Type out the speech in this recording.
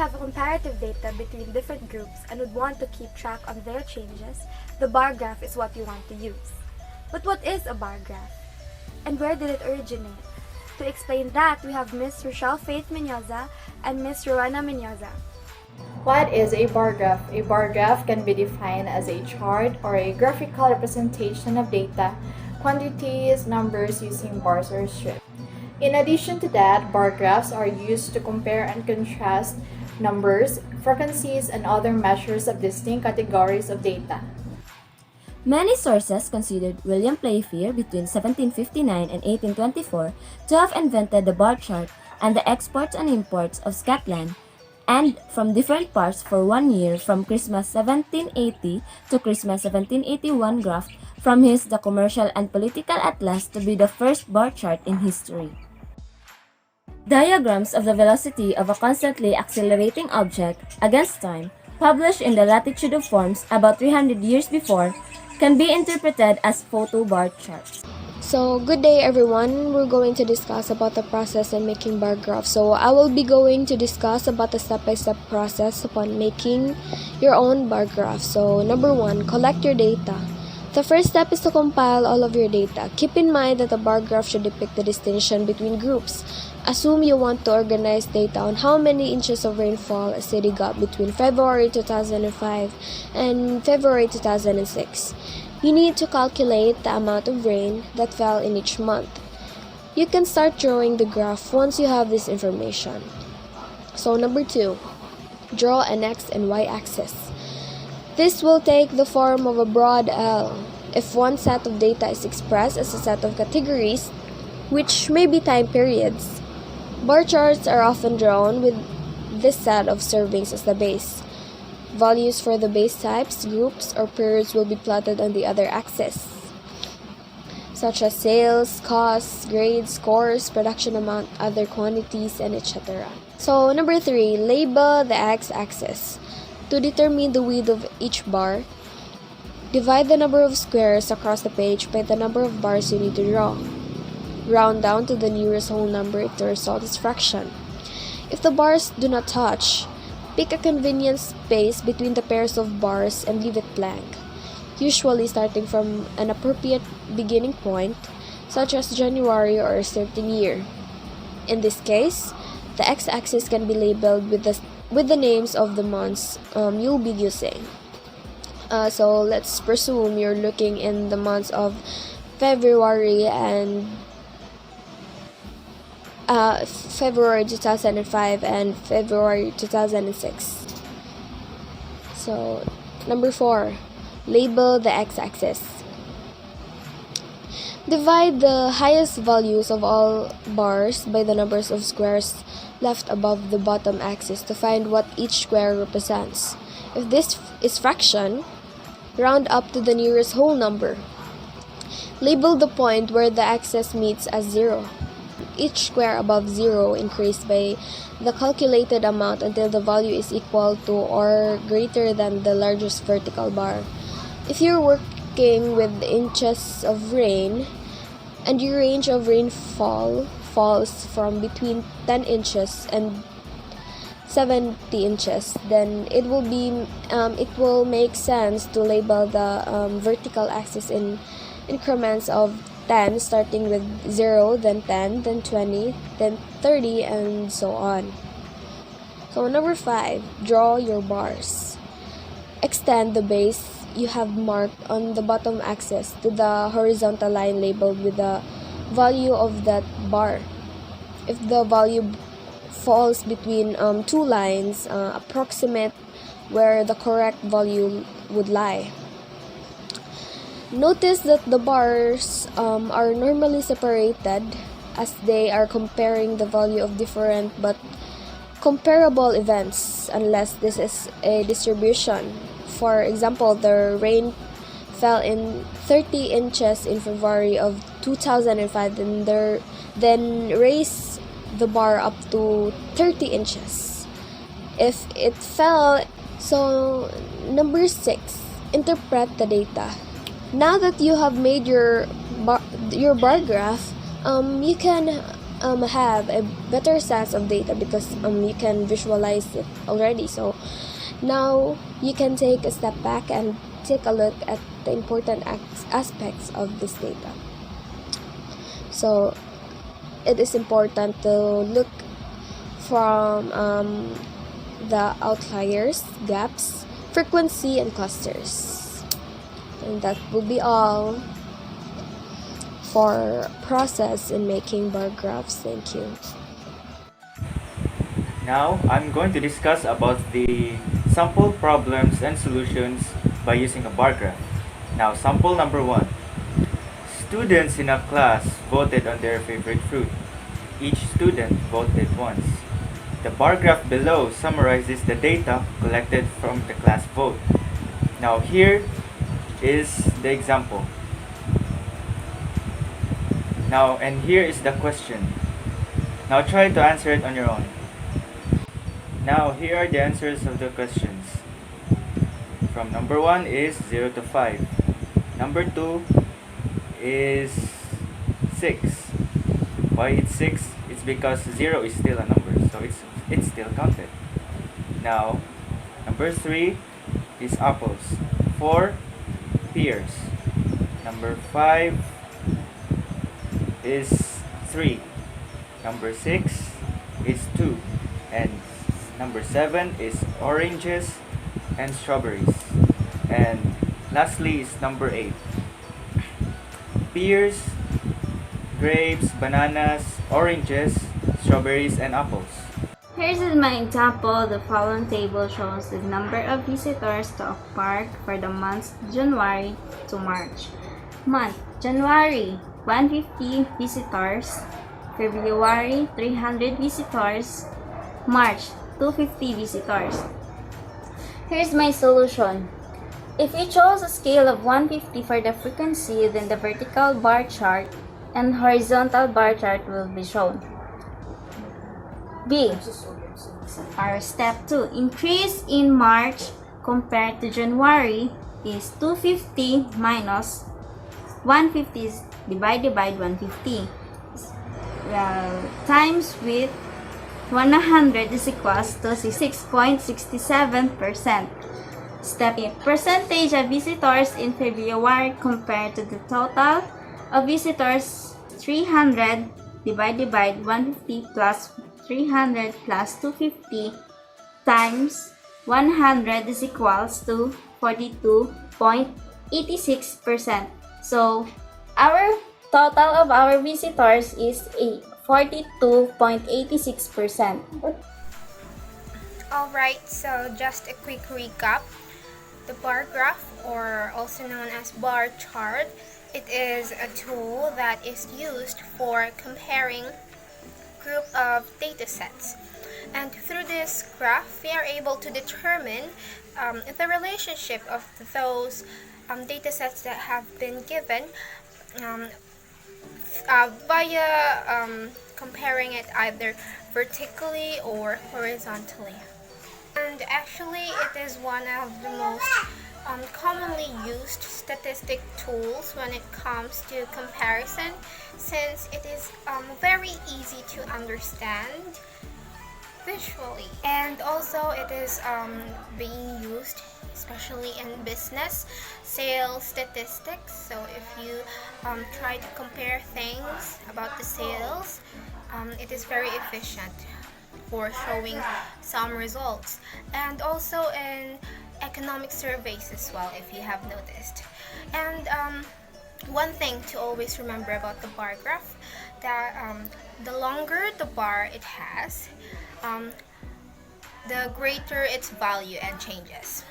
have comparative data between different groups and would want to keep track on their changes, the bar graph is what you want to use. But what is a bar graph? And where did it originate? To explain that, we have Ms. Rochelle Faith Menyoza and Ms. Rowana Menyoza. What is a bar graph? A bar graph can be defined as a chart or a graphical representation of data, quantities, numbers using bars or strips. In addition to that, bar graphs are used to compare and contrast numbers, frequencies, and other measures of distinct categories of data. Many sources considered William Playfair between 1759 and 1824 to have invented the bar chart and the exports and imports of Scotland and from different parts for 1 year from Christmas 1780 to Christmas 1781 graph from his The Commercial and Political Atlas to be the first bar chart in history. Diagrams of the velocity of a constantly accelerating object against time, published in the Latitude of Forms about 300 years before, can be interpreted as photo bar charts. So, good day everyone. We're going to discuss about the process in making bar graphs. So, I will be going to discuss about the step-by-step process upon making your own bar graph. So, number 1, collect your data. The first step is to compile all of your data. Keep in mind that a bar graph should depict the distinction between groups. Assume you want to organize data on how many inches of rainfall a city got between February 2005 and February 2006. You need to calculate the amount of rain that fell in each month. You can start drawing the graph once you have this information. So number 2, draw an X and Y axis. This will take the form of a broad L. If one set of data is expressed as a set of categories, which may be time periods, bar charts are often drawn with this set of servings as the base. Values for the base types, groups, or periods will be plotted on the other axis, such as sales, costs, grades, scores, production amount, other quantities, and etc. So, number 3, label the x-axis. To determine the width of each bar, divide the number of squares across the page by the number of bars you need to draw. Round down to the nearest whole number if the result is fraction. If the bars do not touch, pick a convenient space between the pairs of bars and leave it blank, usually starting from an appropriate beginning point, such as January or a certain year. In this case, the x-axis can be labeled with the names of the months you'll be using. So let's presume you're looking in the months of February and February 2005 and February 2006. So, number 4, label the x-axis. Divide the highest values of all bars by the numbers of squares left above the bottom axis to find what each square represents. If this is fraction, round up to the nearest whole number. Label the point where the axis meets as 0. Each square above 0 increased by the calculated amount until the value is equal to or greater than the largest vertical bar. If you're working with inches of rain and your range of rainfall falls from between 10 inches and 70 inches, then it will make sense to label the vertical axis in increments of 10, starting with 0, then 10, then 20, then 30, and so on. So number 5, draw your bars. Extend the base you have marked on the bottom axis to the horizontal line labeled with the value of that bar. If the value falls between 2 lines, approximate where the correct value would lie. Notice that the bars are normally separated as they are comparing the value of different but comparable events unless this is a distribution. For example, the rain fell in 30 inches in February of 2005, then raise the bar up to 30 inches. If it fell, so number 6, interpret the data. Now that you have made your bar graph, you can have a better sense of data because you can visualize it already. So now you can take a step back and take a look at the important aspects of this data. So it is important to look from the outliers, gaps, frequency, and clusters. And that will be all for process in making bar graphs. Thank you. Now, I'm going to discuss about the sample problems and solutions by using a bar graph. Now, sample number 1. Students in a class voted on their favorite fruit. Each student voted once. The bar graph below summarizes the data collected from the class vote. Now, here is the example. Now, and here is the question. Now, try to answer it on your own. Now, here are the answers of the questions. From number 1 is 0 to 5. Number 2 is 6. Why it's 6? It's because 0 is still a number, so it's still counted. Now, number 3 is apples. 4 pears. Number 5 is 3. Number 6 is 2. And number 7 is oranges and strawberries. And lastly is number 8. Pears, grapes, bananas, oranges, strawberries, and apples. Here's my example. The following table shows the number of visitors to a park for the months January to March. Month January 150 visitors, February 300 visitors, March 250 visitors. Here's my solution. If you chose a scale of 150 for the frequency, then the vertical bar chart and horizontal bar chart will be shown. B. Our step 2. Increase in March compared to January is 250 minus 150 is divided by 150. Times with 100 is equals to 6.67%. Step 8. Percentage of visitors in February compared to the total of visitors 300 divided by 150 plus 300 plus 250 times 100 is equals to 42.86%. So our total of our visitors is 42.86%. Alright, so just a quick recap. The bar graph, or also known as bar chart, it is a tool that is used for comparing group of data sets. And through this graph, we are able to determine the relationship of those data sets that have been given via comparing it either vertically or horizontally. And actually, it is one of the most commonly used statistic tools when it comes to comparison, since it is very easy to understand visually. And also it is being used especially in business sales statistics. So if you try to compare things about the sales, it is very efficient for showing some results. And also in economic surveys as well, if you have noticed. And one thing to always remember about the bar graph, that the longer the bar it has, the greater its value and changes.